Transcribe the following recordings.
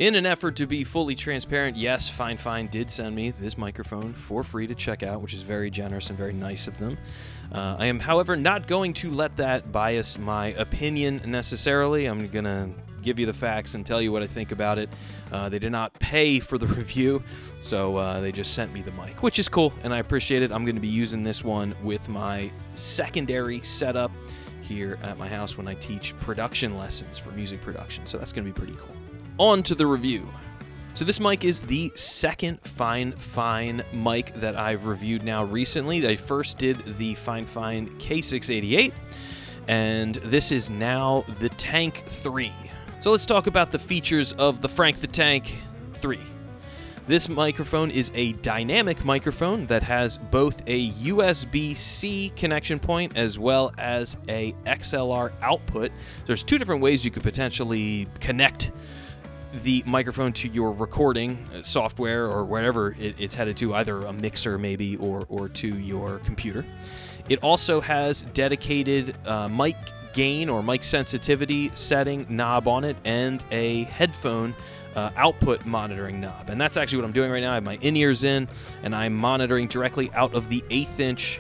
In an effort to be fully transparent, yes, Fifine did send me this microphone for free to check out, which is very generous and very nice of them. I am, however, not going to let that bias my opinion necessarily. I'm going to give you the facts and tell you what I think about it. They did not pay for the review, so they just sent me the mic, which is cool, and I appreciate it. I'm going to be using this one with my secondary setup here at my house when I teach production lessons for music production, so that's going to be pretty cool. On to the review. So this mic is the second Fifine mic that I've reviewed now recently. I first did the Fifine K688, and this is now the Tank 3. So let's talk about the features of the Frank the Tank 3. This microphone is a dynamic microphone that has both a USB-C connection point as well as a XLR output. There's two different ways you could potentially connect the microphone to your recording software or wherever it's headed to, either a mixer maybe or to your computer. It also has dedicated mic gain or mic sensitivity setting knob on it and a headphone output monitoring knob. And that's actually what I'm doing right now. I have my in-ears in and I'm monitoring directly out of the 1/8"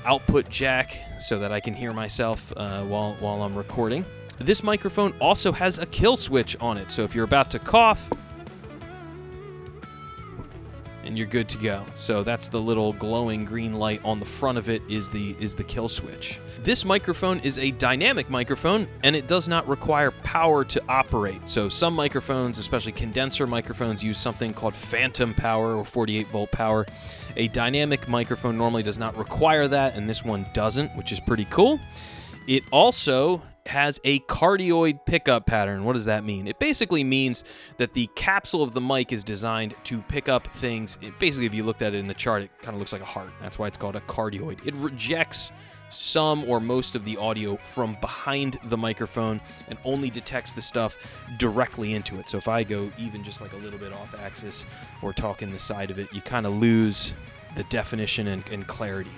output jack so that I can hear myself while I'm recording. This microphone also has a kill switch on it, so if you're about to cough, and you're good to go. So that's the little glowing green light on the front of it is the kill switch. This microphone is a dynamic microphone, and it does not require power to operate. So some microphones, especially condenser microphones, use something called phantom power or 48-volt power. A dynamic microphone normally does not require that, and this one doesn't, which is pretty cool. It also has a cardioid pickup pattern. What does that mean? It basically means that the capsule of the mic is designed to pick up things. Basically, if you looked at it in the chart, it kind of looks like a heart. That's why it's called a cardioid. It rejects some or most of the audio from behind the microphone and only detects the stuff directly into it. So if I go even just like a little bit off axis or talk in the side of it, you kind of lose the definition and clarity.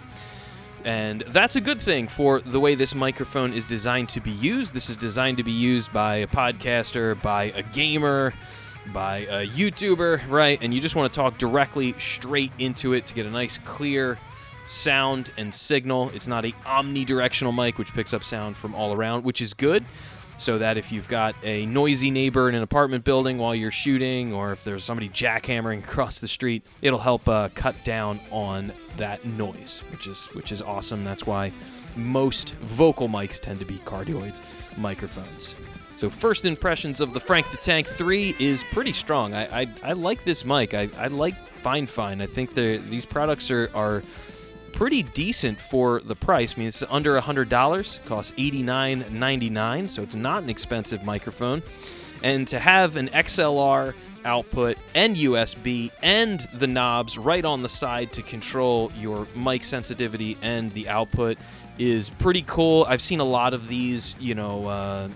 And that's a good thing for the way this microphone is designed to be used. This is designed to be used by a podcaster, by a gamer, by a YouTuber, right? And you just want to talk directly straight into it to get a nice clear sound and signal. It's not a omnidirectional mic, which picks up sound from all around, which is good. So that if you've got a noisy neighbor in an apartment building while you're shooting, or if there's somebody jackhammering across the street, it'll help cut down on that noise, which is awesome. That's why most vocal mics tend to be cardioid microphones. So first impressions of the Frank the Tank 3 is pretty strong. I like this mic. I like Fifine. I think these products are pretty decent for the price. I mean, it's under $100, costs $89.99, so it's not an expensive microphone. And to have an XLR output and USB and the knobs right on the side to control your mic sensitivity and the output is pretty cool. I've seen a lot of these,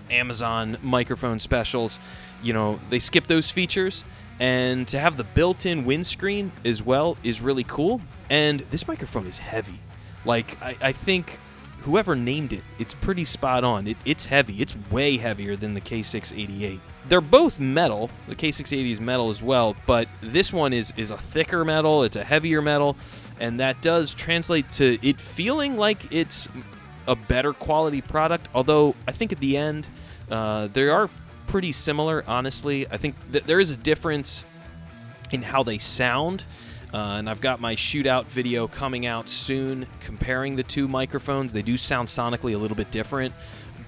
Amazon microphone specials. They skip those features. And to have the built-in windscreen as well is really cool. And this microphone is heavy. Like, I think whoever named it, it's pretty spot on. It's heavy. It's way heavier than the K688. They're both metal. The K680 is metal as well, but this one is a thicker metal. It's a heavier metal, and that does translate to it feeling like it's a better quality product. Although I think at the end, they are pretty similar, honestly. I think that there is a difference in how they sound, and I've got my shootout video coming out soon comparing the two microphones. They do sound sonically a little bit different,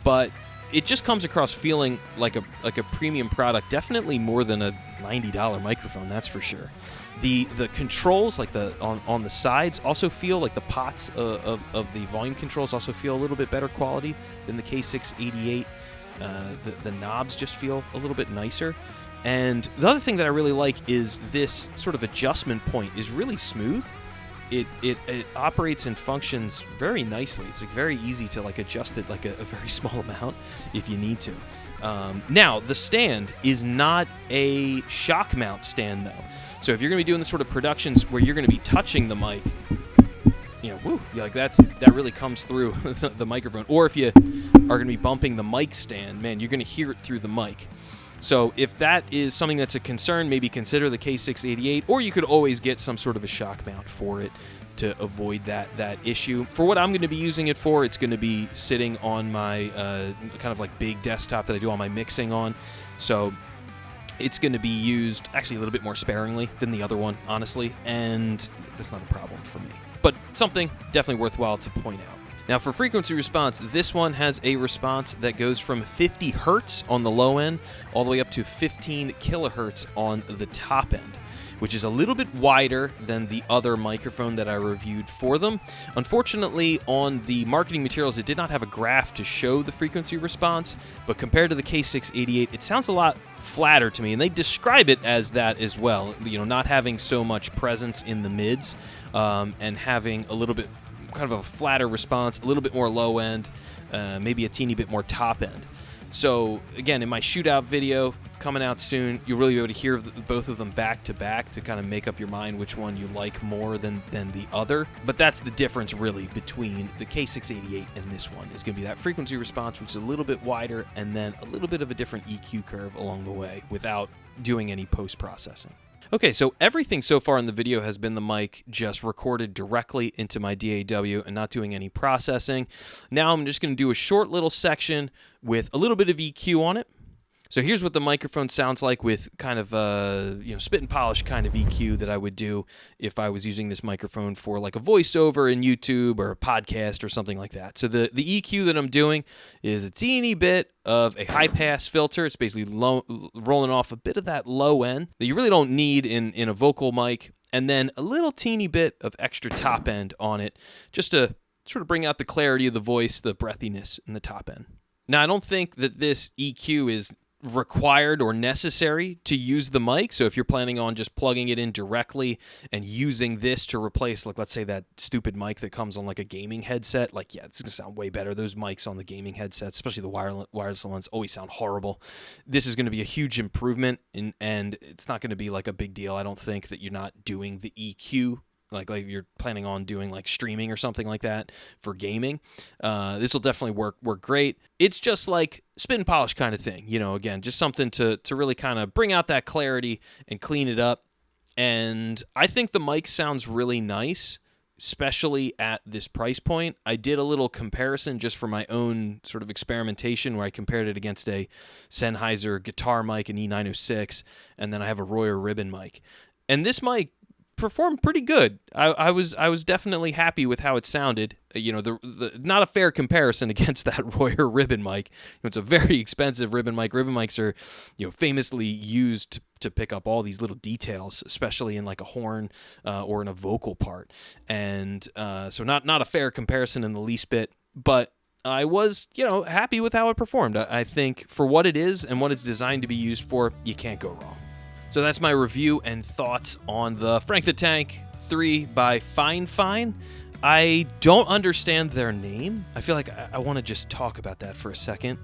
but it just comes across feeling like a premium product, definitely more than a $90 microphone, that's for sure. The controls, like on the sides, also feel like the pots of the volume controls also feel a little bit better quality than the K688. The knobs just feel a little bit nicer. And the other thing that I really like is this sort of adjustment point is really smooth. It operates and functions very nicely. It's like very easy to adjust it like a very small amount if you need to. Now, the stand is not a shock mount stand, though. So if you're going to be doing the sort of productions where you're going to be touching the mic, that really comes through the microphone. Or if you are going to be bumping the mic stand, man, you're going to hear it through the mic. So if that is something that's a concern, maybe consider the K688, or you could always get some sort of a shock mount for it to avoid that issue. For what I'm going to be using it for, it's going to be sitting on my kind of like big desktop that I do all my mixing on. So it's going to be used actually a little bit more sparingly than the other one, honestly, and that's not a problem for me. But something definitely worthwhile to point out. Now for frequency response, this one has a response that goes from 50 hertz on the low end all the way up to 15 kilohertz on the top end, which is a little bit wider than the other microphone that I reviewed for them. Unfortunately, on the marketing materials, it did not have a graph to show the frequency response, but compared to the K688, it sounds a lot flatter to me, and they describe it as that as well, not having so much presence in the mids, and having a little bit kind of a flatter response, a little bit more low end, maybe a teeny bit more top end. So again, in my shootout video coming out soon, you'll really be able to hear both of them back to back to kind of make up your mind which one you like more than the other. But that's the difference really between the K688 and this one, is going to be that frequency response, which is a little bit wider, and then a little bit of a different EQ curve along the way without doing any post-processing. Okay, so everything so far in the video has been the mic just recorded directly into my DAW and not doing any processing. Now I'm just going to do a short little section with a little bit of EQ on it. So here's what the microphone sounds like with kind of spit and polish kind of EQ that I would do if I was using this microphone for like a voiceover in YouTube or a podcast or something like that. So the EQ that I'm doing is a teeny bit of a high pass filter. It's basically rolling off a bit of that low end that you really don't need in a vocal mic, and then a little teeny bit of extra top end on it just to sort of bring out the clarity of the voice, the breathiness in the top end. Now, I don't think that this EQ is required or necessary to use the mic. So if you're planning on just plugging it in directly and using this to replace, like, let's say that stupid mic that comes on like a gaming headset, like, yeah, it's going to sound way better. Those mics on the gaming headsets, especially the wireless ones, always sound horrible. This is going to be a huge improvement, and it's not going to be like a big deal. I don't think that you're not doing the EQ like you're planning on doing like streaming or something like that for gaming. This will definitely work great. It's just like spit and polish kind of thing, again, just something to really kind of bring out that clarity and clean it up. And I think the mic sounds really nice, especially at this price point. I did a little comparison just for my own sort of experimentation where I compared it against a Sennheiser guitar mic, an E906, and then I have a Royer ribbon mic. And this mic performed pretty good. I was definitely happy with how it sounded. Not a fair comparison against that Royer ribbon mic. It's a very expensive ribbon mic. Ribbon mics are, famously used to pick up all these little details, especially in like a horn or in a vocal part. And so not a fair comparison in the least bit, but I was, happy with how it performed. I think for what it is and what it's designed to be used for, you can't go wrong. So that's my review and thoughts on the Fifine Tank 3 by Fifine. I don't understand their name. I feel like I want to just talk about that for a second.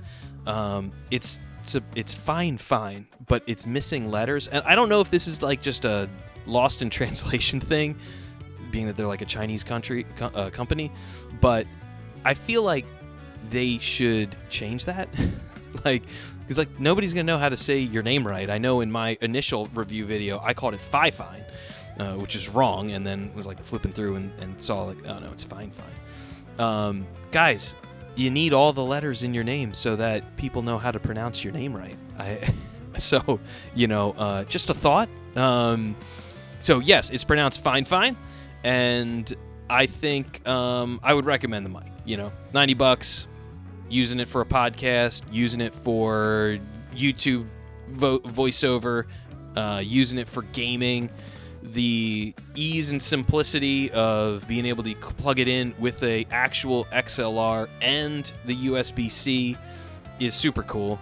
It's Fifine, but it's missing letters. And I don't know if this is like just a lost in translation thing, being that they're like a Chinese company, but I feel like they should change that. Because nobody's gonna know how to say your name right. I know in my initial review video I called it Fifine, which is wrong, and then was like flipping through and saw like, oh no, it's Fifine. Guys, you need all the letters in your name so that people know how to pronounce your name right. Just a thought. So yes, it's pronounced Fifine, and I think I would recommend the mic. $90. Using it for a podcast, using it for YouTube voiceover, using it for gaming. The ease and simplicity of being able to plug it in with a actual XLR and the USB-C is super cool.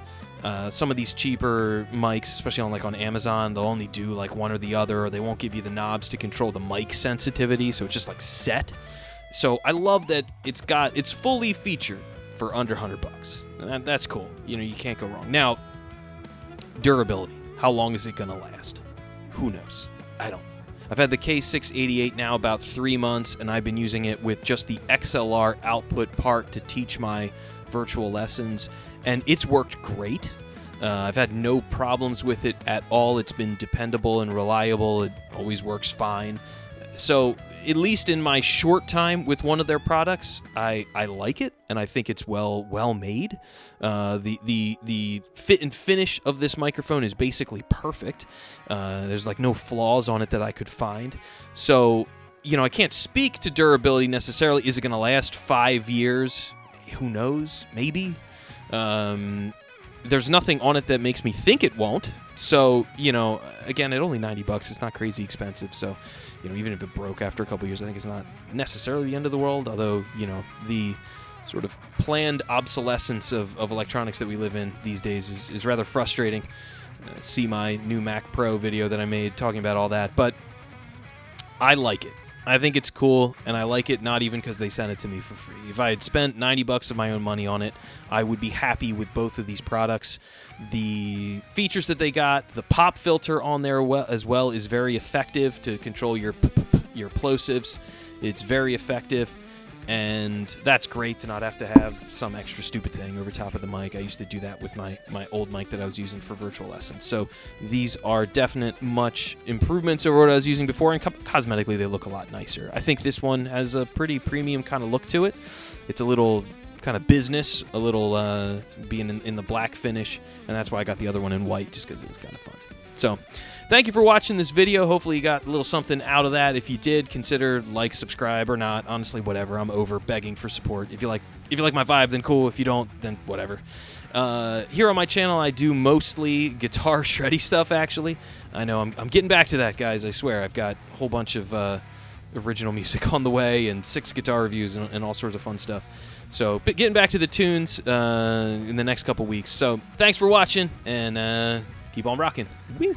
Some of these cheaper mics, especially on Amazon, they'll only do like one or the other, or they won't give you the knobs to control the mic sensitivity, so it's just like set. So I love that it's fully featured for under $100. That's cool. You can't go wrong. Now, durability. How long is it going to last? Who knows? I don't know. I've had the K688 now about 3 months, and I've been using it with just the XLR output part to teach my virtual lessons, and it's worked great. I've had no problems with it at all. It's been dependable and reliable. It always works fine. So at least in my short time with one of their products, I like it, and I think it's well made. The fit and finish of this microphone is basically perfect. There's like no flaws on it that I could find. So, you know, I can't speak to durability necessarily. Is it going to last 5 years? Who knows? Maybe. There's nothing on it that makes me think it won't. So, you know, again, at only $90, it's not crazy expensive. So, you know, even if it broke after a couple years, I think it's not necessarily the end of the world. Although, you know, the sort of planned obsolescence of electronics that we live in these days is rather frustrating. See my new Mac Pro video that I made talking about all that. But I like it. I think it's cool, and I like it not even because they sent it to me for free. If I had spent $90 of my own money on it, I would be happy with both of these products. The features that they got, the pop filter on there as well is very effective to control your plosives. It's very effective, and that's great to not have to have some extra stupid thing over top of the mic. I used to do that with my old mic that I was using for virtual lessons. So these are definite much improvements over what I was using before, and cosmetically they look a lot nicer. I think this one has a pretty premium kind of look to it. It's a little kind of business, a little being in the black finish, and that's why I got the other one in white, just because it was kind of fun. So, thank you for watching this video. Hopefully you got a little something out of that. If you did, consider like, subscribe, or not. Honestly, whatever. I'm over begging for support. If you like my vibe, then cool. If you don't, then whatever. Here on my channel, I do mostly guitar shreddy stuff, actually. I know I'm getting back to that, guys. I swear. I've got a whole bunch of original music on the way, and 6 guitar reviews, and all sorts of fun stuff. So, getting back to the tunes in the next couple weeks. So, thanks for watching, and keep on rocking. Woo!